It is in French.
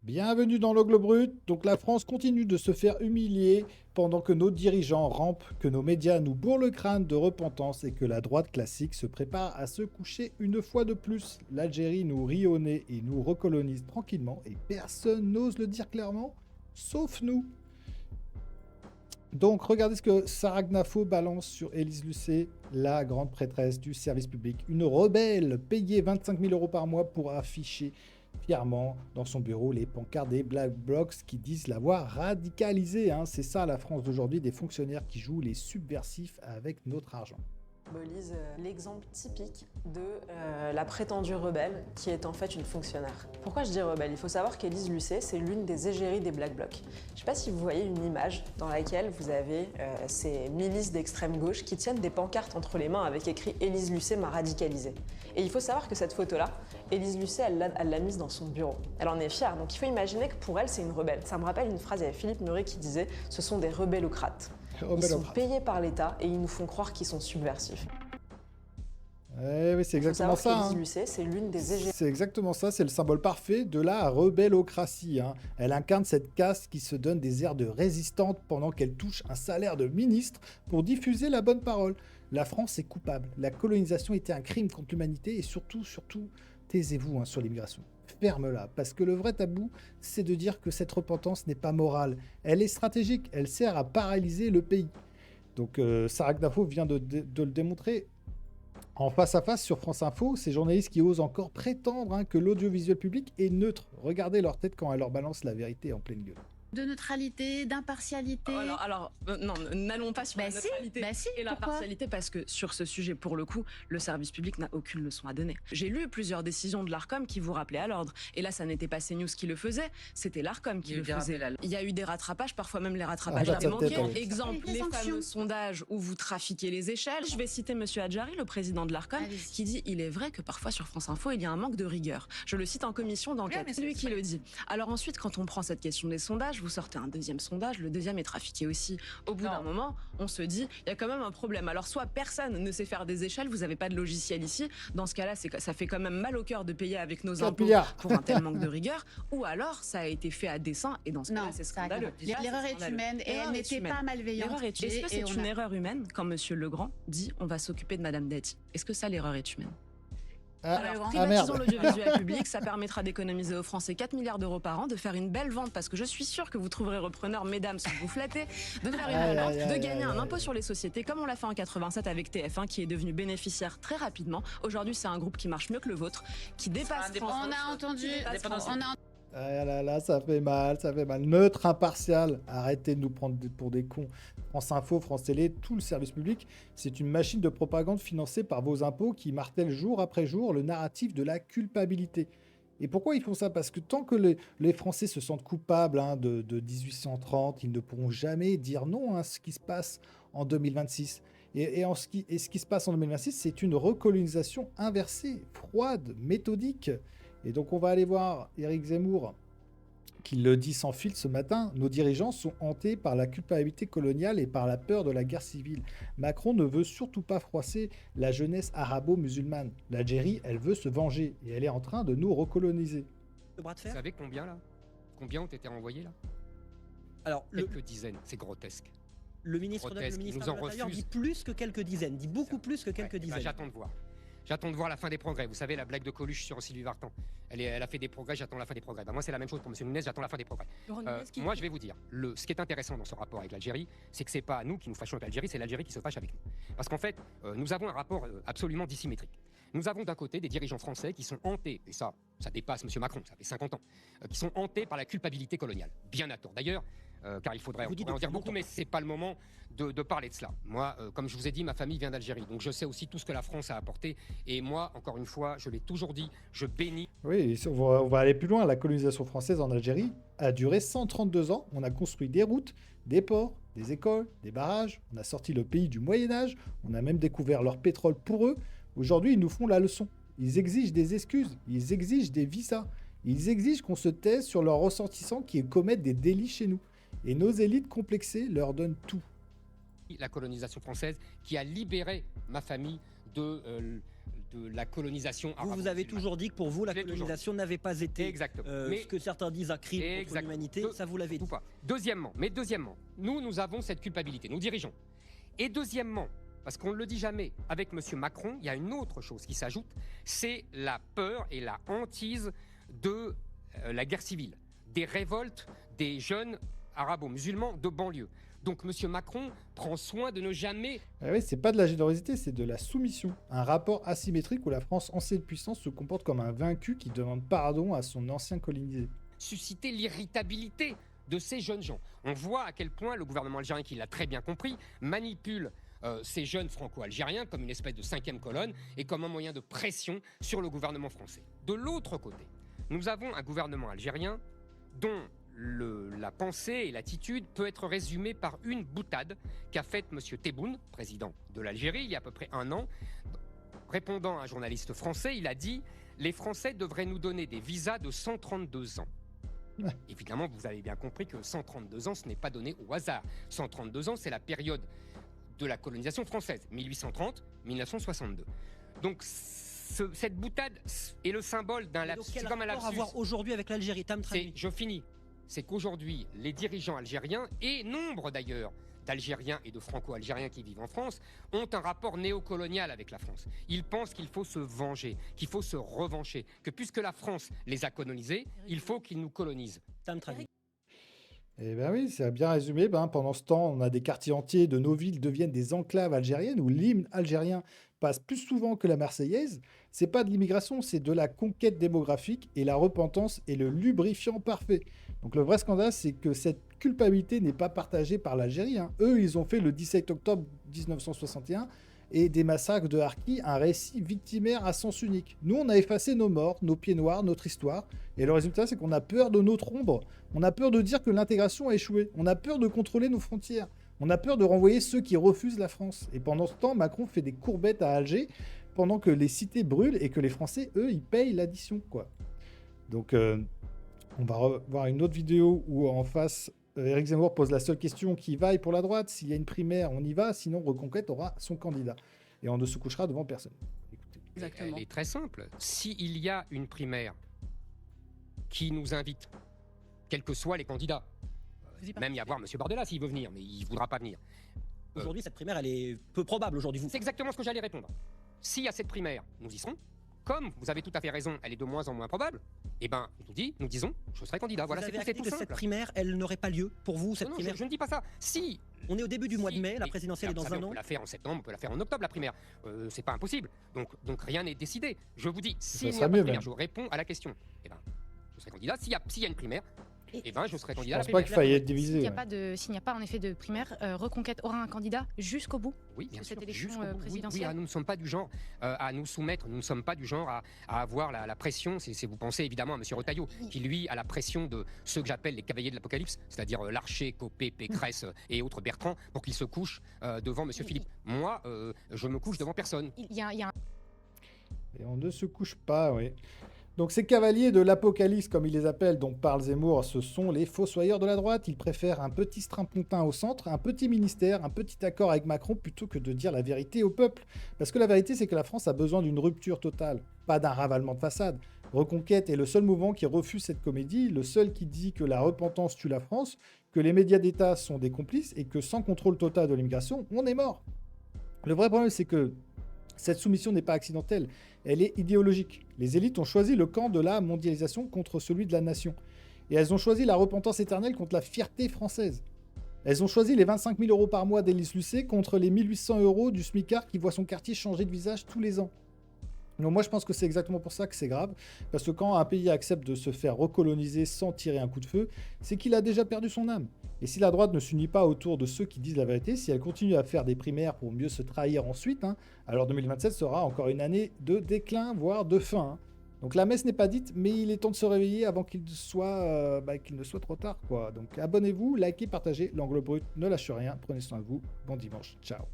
Bienvenue dans le Globe Brut. Donc la France continue de se faire humilier pendant que nos dirigeants rampent, que nos médias nous bourrent le crâne de repentance et que la droite classique se prépare à se coucher une fois de plus. L'Algérie nous rit au nez et nous recolonise tranquillement et personne n'ose le dire clairement, sauf nous. Donc regardez ce que Sarah Gnafo balance sur Élise Lucet, la grande prêtresse du service public. Une rebelle payée 25 000 euros par mois pour afficher fièrement dans son bureau les pancartes des Black Blocs qui disent l'avoir radicalisée. Hein. C'est ça la France d'aujourd'hui, des fonctionnaires qui jouent les subversifs avec notre argent. Symbolise l'exemple typique de la prétendue rebelle qui est en fait une fonctionnaire. Pourquoi je dis rebelle? Il faut savoir qu'Élise Lucet, c'est l'une des égéries des Black Blocs. Je ne sais pas si vous voyez une image dans laquelle vous avez ces milices d'extrême gauche qui tiennent des pancartes entre les mains avec écrit « Élise Lucet m'a radicalisée ». Et il faut savoir que cette photo-là, Élise Lucet, elle l'a mise dans son bureau. Elle en est fière, donc il faut imaginer que pour elle, c'est une rebelle. Ça me rappelle une phrase, il y avait Philippe Murray qui disait « Ce sont des rebellocrates ». Ils sont payés par l'État et ils nous font croire qu'ils sont subversifs. Eh oui, c'est exactement ça. Élise Lucet, c'est l'une des égéries. C'est exactement ça, c'est le symbole parfait de la rebellocratie. Hein. Elle incarne cette caste qui se donne des airs de résistante pendant qu'elle touche un salaire de ministre pour diffuser la bonne parole. La France est coupable. La colonisation était un crime contre l'humanité et surtout, taisez-vous sur l'immigration. Ferme-la, parce que le vrai tabou, c'est de dire que cette repentance n'est pas morale. Elle est stratégique, elle sert à paralyser le pays. Donc Sarah Gnafo vient de le démontrer en face à face sur France Info, ces journalistes qui osent encore prétendre que l'audiovisuel public est neutre. Regardez leur tête quand elle leur balance la vérité en pleine gueule. De neutralité, d'impartialité. Non, n'allons pas sur la neutralité et la pourquoi partialité, parce que sur ce sujet, pour le coup, le service public n'a aucune leçon à donner. J'ai lu plusieurs décisions de l'Arcom qui vous rappelaient à l'ordre. Et là, ça n'était pas CNews qui le faisait, c'était l'Arcom qui le faisait. Il y a eu des rattrapages, parfois même les rattrapages étaient manqués. Exemple, les fameux sondages où vous trafiquez les échelles. Je vais citer Monsieur Adjari, le président de l'Arcom, qui dit « Il est vrai que parfois sur France Info, il y a un manque de rigueur ». Je le cite en commission d'enquête. C'est lui qui le dit. Alors ensuite, quand on prend cette question des sondages, vous sortez un deuxième sondage, le deuxième est trafiqué aussi. Au bout d'un moment, on se dit, il y a quand même un problème. Alors soit personne ne sait faire des échelles, vous n'avez pas de logiciel ici, dans ce cas-là, ça fait quand même mal au cœur de payer avec nos impôts pour un tel manque de rigueur, ou alors ça a été fait à dessein, et dans ce cas-là, c'est scandaleux. L'erreur est humaine et elle n'était pas malveillante. Est-ce que c'est une erreur humaine quand Monsieur Legrand dit, on va s'occuper de Madame Dati? Est-ce que ça, l'erreur est humaine? Alors, privatisons l'audiovisuel public, ça permettra d'économiser aux Français 4 milliards d'euros par an, de faire une belle vente, parce que je suis sûre que vous trouverez repreneur, mesdames, si vous flattez, de faire une vente, de gagner un impôt sur les sociétés, comme on l'a fait en 87 avec TF1, qui est devenu bénéficiaire très rapidement. Aujourd'hui, c'est un groupe qui marche mieux que le vôtre, qui dépasse France. On a entendu. Ah là là, ça fait mal, ça fait mal. Neutre, impartial, arrêtez de nous prendre pour des cons. France Info, France Télé, tout le service public, c'est une machine de propagande financée par vos impôts qui martèle jour après jour le narratif de la culpabilité. Et pourquoi ils font ça? Parce que tant que les Français se sentent coupables de 1830, ils ne pourront jamais dire non à ce qui se passe en 2026. Et ce qui se passe en 2026, c'est une recolonisation inversée, froide, méthodique. Et donc on va aller voir Éric Zemmour qui le dit sans filtre ce matin. Nos dirigeants sont hantés par la culpabilité coloniale et par la peur de la guerre civile. Macron ne veut surtout pas froisser la jeunesse arabo-musulmane. L'Algérie, elle veut se venger et elle est en train de nous recoloniser. Le bras de fer. Vous savez combien là? Combien ont été renvoyés là? Alors, quelques dizaines, c'est grotesque. Le ministre de l'Intérieur dit plus que quelques dizaines, dit beaucoup plus que quelques dizaines. J'attends de voir. J'attends de voir la fin des progrès. Vous savez, la blague de Coluche sur Sylvie Vartan. Elle a fait des progrès, j'attends la fin des progrès. Moi, c'est la même chose pour M. Nunes, j'attends la fin des progrès. Moi, je vais vous dire, ce qui est intéressant dans ce rapport avec l'Algérie, c'est que c'est pas nous qui nous fâchons avec l'Algérie, c'est l'Algérie qui se fâche avec nous. Parce qu'en fait, nous avons un rapport absolument dissymétrique. Nous avons d'un côté des dirigeants français qui sont hantés, et ça dépasse M. Macron, ça fait 50 ans, qui sont hantés par la culpabilité coloniale. Bien à tort. D'ailleurs, car il faudrait en dire beaucoup, mais c'est pas le moment de parler de cela. Moi, comme je vous ai dit, ma famille vient d'Algérie, donc je sais aussi tout ce que la France a apporté. Et moi, encore une fois, je l'ai toujours dit, je bénis. Oui, on va aller plus loin. La colonisation française en Algérie a duré 132 ans. On a construit des routes, des ports, des écoles, des barrages. On a sorti le pays du Moyen-Âge. On a même découvert leur pétrole pour eux. Aujourd'hui, ils nous font la leçon. Ils exigent des excuses. Ils exigent des visas. Ils exigent qu'on se taise sur leurs ressortissants qui commettent des délits chez nous. Et nos élites complexées leur donnent tout. La colonisation française qui a libéré ma famille de de la colonisation arabo-musulmane. Vous avez toujours dit que pour vous, la colonisation n'avait pas été ce que certains disent un crime contre l'humanité. Ça, vous l'avez dit. Deuxièmement, nous avons cette culpabilité, nous dirigeons. Et deuxièmement, parce qu'on ne le dit jamais, avec M. Macron, il y a une autre chose qui s'ajoute, c'est la peur et la hantise de la guerre civile, des révoltes des jeunes arabo-musulmans de banlieue. Donc M. Macron prend soin de ne jamais... Oui, c'est pas de la générosité, c'est de la soumission. Un rapport asymétrique où la France, ancienne puissance, se comporte comme un vaincu qui demande pardon à son ancien colonisé. Susciter l'irritabilité de ces jeunes gens. On voit à quel point le gouvernement algérien, qui l'a très bien compris, manipule ces jeunes franco-algériens comme une espèce de cinquième colonne et comme un moyen de pression sur le gouvernement français. De l'autre côté, nous avons un gouvernement algérien dont la pensée et l'attitude peut être résumée par une boutade qu'a faite M. Tebboune, président de l'Algérie, il y a à peu près un an. Répondant à un journaliste français, il a dit « Les Français devraient nous donner des visas de 132 ans ». Évidemment, vous avez bien compris que 132 ans, ce n'est pas donné au hasard. 132 ans, c'est la période de la colonisation française, 1830-1962. Donc, cette boutade est le symbole d'un lapsus. C'est comme un lapsus. Avoir aujourd'hui avec l'Algérie, je finis. C'est qu'aujourd'hui, les dirigeants algériens, et nombre d'ailleurs d'Algériens et de Franco-Algériens qui vivent en France, ont un rapport néocolonial avec la France. Ils pensent qu'il faut se venger, qu'il faut se revancher, que puisque la France les a colonisés, il faut qu'ils nous colonisent. Eh bien oui, c'est bien résumé. Pendant ce temps, on a des quartiers entiers de nos villes deviennent des enclaves algériennes où l'hymne algérien passe plus souvent que la Marseillaise. C'est pas de l'immigration, c'est de la conquête démographique et la repentance est le lubrifiant parfait. Donc le vrai scandale, c'est que cette culpabilité n'est pas partagée par l'Algérie. Eux, ils ont fait le 17 octobre 1961 et des massacres de Harki un récit victimaire à sens unique. Nous, on a effacé nos morts, nos pieds noirs, notre histoire. Et le résultat, c'est qu'on a peur de notre ombre. On a peur de dire que l'intégration a échoué. On a peur de contrôler nos frontières. On a peur de renvoyer ceux qui refusent la France. Et pendant ce temps, Macron fait des courbettes à Alger pendant que les cités brûlent et que les Français, eux, ils payent l'addition, quoi. Donc, on va revoir une autre vidéo où en face, Éric Zemmour pose la seule question qui vaille pour la droite. S'il y a une primaire, on y va. Sinon, Reconquête aura son candidat. Et on ne se couchera devant personne. Écoutez. Exactement. Elle est très simple. S'il y a une primaire qui nous invite, quels que soient les candidats, même y avoir M. Bardella s'il veut venir, mais il ne voudra pas venir. Aujourd'hui, cette primaire, elle est peu probable aujourd'hui. C'est exactement ce que j'allais répondre. S'il y a cette primaire, nous y serons. Comme vous avez tout à fait raison, elle est de moins en moins probable, eh ben, nous disons, je serai candidat. Voilà, c'est tout simple. Cette primaire, elle n'aurait pas lieu pour vous, cette primaire. Je ne dis pas ça. Si on est au début du mois de mai, la présidentielle est dans un an. On peut la faire en septembre, on peut la faire en octobre, la primaire. C'est pas impossible. Donc rien n'est décidé. Je vous dis, s'il n'y a pas de primaire, je réponds à la question. Eh ben, je serai candidat. S'il y a une primaire, eh ben, je serai candidat. Je pense pas qu'il faille être divisé. S'il n'y a pas en effet de primaire, Reconquête aura un candidat jusqu'au bout. Oui, bien sûr, cette élection Oui, présidentielle. nous ne sommes pas du genre à nous soumettre, nous ne sommes pas du genre à avoir la pression. Vous pensez évidemment à M. Retailleau, qui lui a la pression de ceux que j'appelle les cavaliers de l'Apocalypse, c'est-à-dire Larcher, Copé, Pécresse et autres Bertrand, pour qu'ils se couchent devant M. Philippe. Moi, je me couche devant personne. Et on ne se couche pas, oui. Donc ces cavaliers de l'Apocalypse, comme ils les appellent, dont parle Zemmour, ce sont les fossoyeurs de la droite. Ils préfèrent un petit strapontin au centre, un petit ministère, un petit accord avec Macron, plutôt que de dire la vérité au peuple. Parce que la vérité, c'est que la France a besoin d'une rupture totale, pas d'un ravalement de façade. Reconquête est le seul mouvement qui refuse cette comédie, le seul qui dit que la repentance tue la France, que les médias d'État sont des complices et que sans contrôle total de l'immigration, on est mort. Le vrai problème, c'est que cette soumission n'est pas accidentelle, elle est idéologique. Les élites ont choisi le camp de la mondialisation contre celui de la nation. Et elles ont choisi la repentance éternelle contre la fierté française. Elles ont choisi les 25 000 € par mois d'Élise Lucet contre les 1800 € du smicard qui voit son quartier changer de visage tous les ans. Donc moi je pense que c'est exactement pour ça que c'est grave, parce que quand un pays accepte de se faire recoloniser sans tirer un coup de feu, c'est qu'il a déjà perdu son âme. Et si la droite ne s'unit pas autour de ceux qui disent la vérité, si elle continue à faire des primaires pour mieux se trahir ensuite, alors 2027 sera encore une année de déclin, voire de fin. Donc la messe n'est pas dite, mais il est temps de se réveiller avant qu'il ne soit trop tard, quoi. Donc abonnez-vous, likez, partagez, l'angle brut, ne lâchez rien, prenez soin de vous, bon dimanche, ciao.